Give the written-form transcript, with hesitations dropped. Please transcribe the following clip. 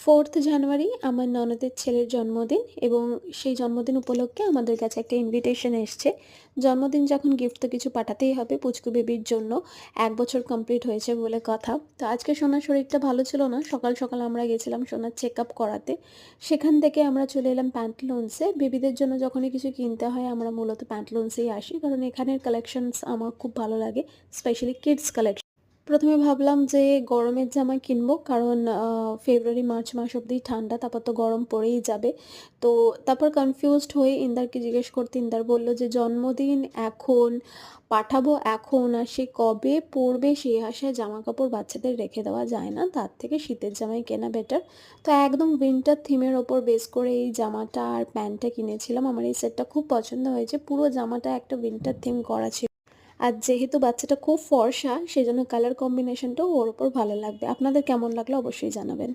4th জানুয়ারি আমার ননদের ছেলের জন্মদিন এবং সেই জন্মদিন উপলক্ষে আমাদের কাছে একটা ইনভিটেশন এসছে। জন্মদিন যখন গিফট তো কিছু পাঠাতেই হবে পুচকু বেবির জন্য। ১ বছর কমপ্লিট হয়েছে বলে কথা। তো আজকে সোনার শরীরটা ভালো ছিল না। সকাল, সকাল আমরা গেছিলাম সোনার চেকআপ করাতে। সেখান থেকে আমরা চলে এলাম প্যান্টালুনসে। বেবিদের জন্য যখনই কিছু কিনতে হয় আমরা মূলত প্যান্টালুনসেই আসি। কারণ এখানের কালেকশনস আমার খুব ভালো লাগে। Specially kids collection. ১ম এ ভাবলাম যে গরমের জামা কিনবো কারণ ফেব্রুয়ারি, মার্চ মাস অব্দি ঠান্ডা, তারপর তো গরম পড়েই যাবে। তো তারপর কনফিউজড হয়ে ইন্দারকে জিজ্ঞেস করতে ইন্দার বলল যে, "জন্মদিন এখন, পাঠাবো এখন আর সে কবে পড়বে সেই আশায় জামাকাপড় বাচ্চাদের রেখে দেওয়া যায় না। তার থেকে শীতের জামাই কেনা বেটার।" তো একদম উইন্টার থিমের ওপর বেস করে এই জামাটা আর প্যান্টটা কিনেছিলাম। আমার এই সেটটা খুব পছন্দ হয়েছে। পুরো জামাটা একটা উইন্টার থিম করা ছিল। আর যেহেতু বাচ্চাটা খুব ফর্সা সেজন্য কালার কম্বিনেশনটাও ওর উপর ভালো লাগবে। আপনাদের কেমন লাগলো অবশ্যই জানাবেন।